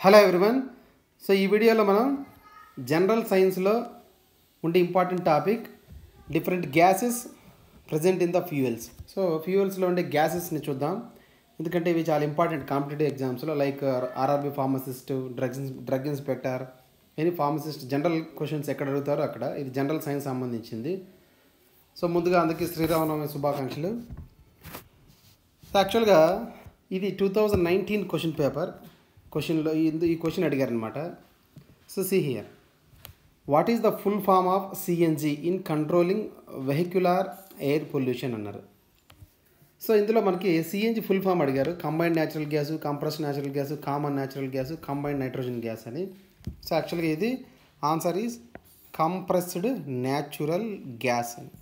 Hello everyone. So ఈ వీడియోలో మనం జనరల్ సైన్స్లో ఉండే important topic different gases present in the fuels. So ఫ్యూయల్స్లో ఉండే గ్యాసెస్ని చూద్దాం, ఎందుకంటే ఇవి చాలా ఇంపార్టెంట్ కాంపిటేటివ్ ఎగ్జామ్స్లో. Like RRB pharmacist, drug inspector, any pharmacist general questions ఎక్కడ అడుగుతారో అక్కడ. ఇది జనరల్ సైన్స్ సంబంధించింది. సో ముందుగా అందరికీ శ్రీరామనవమి శుభాకాంక్షలు. సో యాక్చువల్గా ఇది 2019 క్వశ్చన్ పేపర్. క్వశ్చన్లో ఈ క్వశ్చన్ అడిగారనమాట. So see here, what is the full form of CNG in controlling vehicular air pollution అన్నారు. సో ఇందులో మనకి సిఎన్జి ఫుల్ ఫామ్ అడిగారు. Combined natural gas, compressed natural gas, common natural gas, combined nitrogen gas అని. So యాక్చువల్గా ఇది answer is compressed natural gas అని.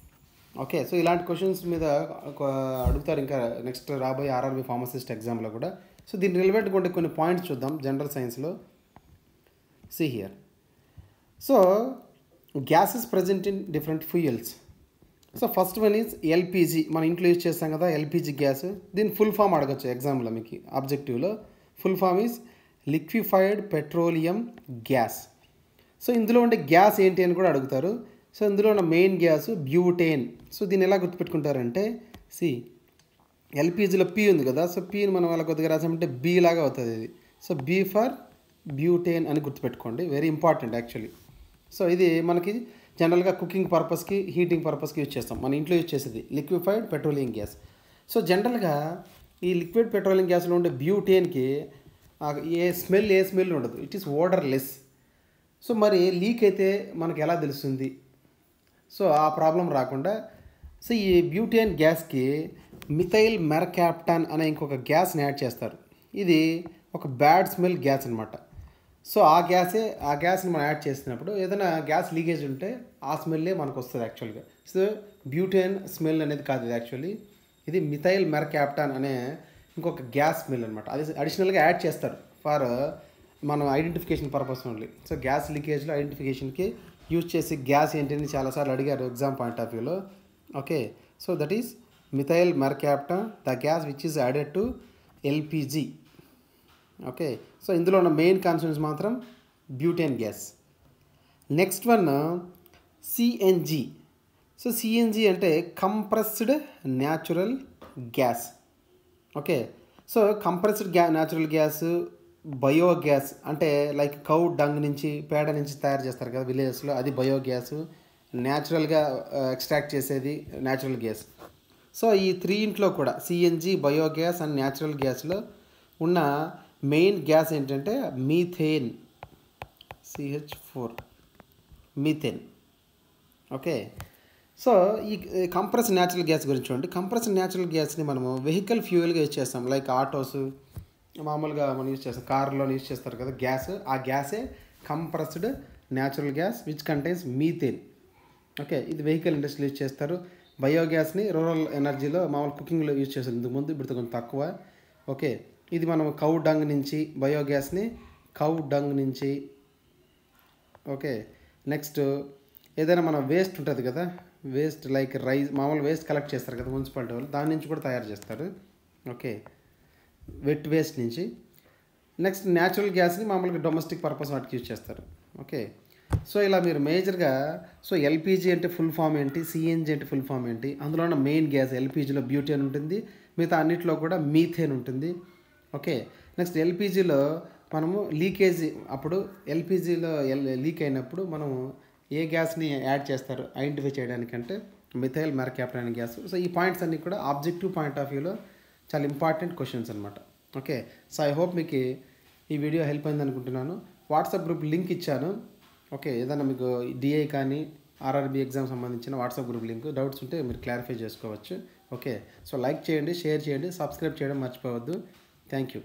Okay, so ఇలాంటి questions మీద అడుగుతారు ఇంకా నెక్స్ట్ రాబోయే ఆర్ఆర్బి ఫార్మసిస్ట్ ఎగ్జామ్లో కూడా. సో దీన్ని రిలవెంట్గా ఉండే కొన్ని పాయింట్స్ చూద్దాం జనరల్ సైన్స్లో. See here, so gases present in different fuels. So first one is LPG. మన ఇంట్లో యూజ్ చేస్తాం కదా ఎల్పిజి గ్యాస్. దీని ఫుల్ ఫామ్ అడగచ్చు ఎగ్జామ్లో మీకు ఆబ్జెక్టివ్లో. Full form is liquefied petroleum gas. So ఇందులో ఉండే గ్యాస్ ఏంటి అని కూడా అడుగుతారు. సో ఇందులో ఉన్న మెయిన్ గ్యాస్ బ్యూటేన్. సో దీన్ని ఎలా గుర్తుపెట్టుకుంటారంటే, సి ఎల్పిజిలో పీ ఉంది కదా, సో పీని మనం అలా కొద్దిగా రాసామంటే బీ లాగా అవుతుంది ఇది. సో బీ ఫర్ బ్యూటేన్ అని గుర్తుపెట్టుకోండి, వెరీ ఇంపార్టెంట్ యాక్చువల్లీ. సో ఇది మనకి జనరల్గా కుకింగ్ పర్పస్కి, హీటింగ్ పర్పస్కి యూజ్ చేస్తాం. మన ఇంట్లో యూజ్ చేసేది లిక్విఫైడ్ పెట్రోలియం గ్యాస్. సో జనరల్గా ఈ లిక్విడ్ పెట్రోలియం గ్యాస్లో ఉండే బ్యూటేన్కి ఏ స్మెల్ ఉండదు. It is odourless. సో మరి లీక్ అయితే మనకు ఎలా తెలుస్తుంది? సో ఆ ప్రాబ్లం రాకుండా సో ఈ బ్యూటేన్ గ్యాస్కి మిథైల్ మెర్కాప్టాన్ అనే ఇంకొక గ్యాస్ని యాడ్ చేస్తారు. ఇది ఒక బ్యాడ్ స్మెల్ గ్యాస్ అనమాట. సో ఆ గ్యాస్ని మనం యాడ్ చేసినప్పుడు ఏదైనా గ్యాస్ లీకేజ్ ఉంటే ఆ స్మెల్లే మనకు వస్తుంది యాక్చువల్గా. సో బ్యూటేన్ స్మెల్ అనేది కాదు ఇది యాక్చువల్లీ. ఇది మిథైల్ మెర్కాప్టాన్ అనే ఇంకొక గ్యాస్ స్మెల్ అనమాట. అది అడిషనల్గా యాడ్ చేస్తారు ఫర్ మనం identification purpose only. So gas లీకేజ్లో ఐడెంటిఫికేషన్కి యూజ్ చేసి గ్యాస్ ఏంటని చాలాసార్లు అడిగారు ఎగ్జామ్ పాయింట్ ఆఫ్ వ్యూలో. Okay, so that is methyl mercaptan, the gas which is added to LPG. Okay, so ఇందులో ఉన్న మెయిన్ కాన్స్టిట్యూయెంట్స్ మాత్రం butane gas. Next one CNG. So CNG అంటే compressed natural gas. Okay, so compressed natural gas, biogas అంటే like cow dung నుంచి, పేడ నుంచి తయారు చేస్తారు కదా విలేజెస్లో, అది బయోగ్యాస్. న్యాచురల్గా ఎక్స్ట్రాక్ట్ చేసేది న్యాచురల్ గ్యాస్. సో ఈ త్రీంట్లో కూడా సిఎన్జి, బయోగ్యాస్ అండ్ న్యాచురల్ గ్యాస్లో ఉన్న మెయిన్ గ్యాస్ ఏంటంటే methane, CH4 methane. Okay, so ఈ కంప్రెస్డ్ న్యాచురల్ గ్యాస్ గురించి చూడండి. కంప్రెస్డ్ న్యాచురల్ గ్యాస్ని మనము వెహికల్ ఫ్యూయల్గా యూజ్ చేస్తాం. లైక్ ఆటోస్ మామూలుగా మనం యూజ్ చేస్తాం, కార్లో యూజ్ చేస్తారు కదా గ్యాస్. ఆ గ్యాసే compressed natural gas which contains methane. Okay, ఇది వెహికల్ ఇండస్ట్రీలో యూజ్ చేస్తారు. బయోగ్యాస్ని రూరల్ ఎనర్జీలో మామూలు కుకింగ్లో యూజ్ చేస్తారు ఇంతకు ముందు, ఇప్పుడు కొంచెం తక్కువ. ఓకే, ఇది మనం కౌ డంగ్ నుంచి, బయోగ్యాస్ని కౌ డంగ్ నుంచి. ఓకే, నెక్స్ట్ ఏదైనా మన వేస్ట్ ఉంటుంది కదా, వేస్ట్ లైక్ రైస్, మామూలు వేస్ట్ కలెక్ట్ చేస్తారు కదా మున్సిపాలిటీ వాళ్ళు, దాని నుంచి కూడా తయారు చేస్తారు. ఓకే, వెట్ వేస్ట్ నుంచి. నెక్స్ట్ న్యాచురల్ గ్యాస్ని మామూలుగా డొమెస్టిక్ పర్పస్ వాటికి యూజ్ చేస్తారు. ఓకే, సో ఇలా మీరు మేజర్గా సో ఎల్పిజి అంటే ఫుల్ ఫామ్ ఏంటి, సిఎన్జి అంటే ఫుల్ ఫామ్ ఏంటి, అందులో ఉన్న మెయిన్ గ్యాస్ ఎల్పిజిలో బ్యూటేన్ ఉంటుంది, మిగతా అన్నింటిలో కూడా మీథేన్ ఉంటుంది. ఓకే, నెక్స్ట్ ఎల్పిజిలో మనము లీకేజ్ అప్పుడు ఎల్పిజిలో లీక్ అయినప్పుడు మనము ఏ గ్యాస్ని యాడ్ చేస్తారు ఐడెంటిఫై చేయడానికంటే మిథైల్ మెర్కాప్టాన్ గ్యాస్. సో ఈ పాయింట్స్ అన్నీ కూడా ఆబ్జెక్టివ్ పాయింట్ ఆఫ్ వ్యూలో చాలా ఇంపార్టెంట్ క్వశ్చన్స్ అనమాట. ఓకే, సో ఐ హోప్ మీకు ఈ వీడియో హెల్ప్ అయింది అనుకుంటున్నాను. వాట్సాప్ గ్రూప్ లింక్ ఇచ్చాను. ఓకే, ఏదైనా మీకు డిఐ కానీ ఆర్ఆర్బి ఎగ్జామ్ సంబంధించిన వాట్సాప్ గ్రూప్ లింక్, డౌట్స్ ఉంటే మీరు క్లారిఫై చేసుకోవచ్చు. ఓకే, సో లైక్ చేయండి, షేర్ చేయండి, సబ్స్క్రైబ్ చేయడం మర్చిపోవద్దు. Thank you.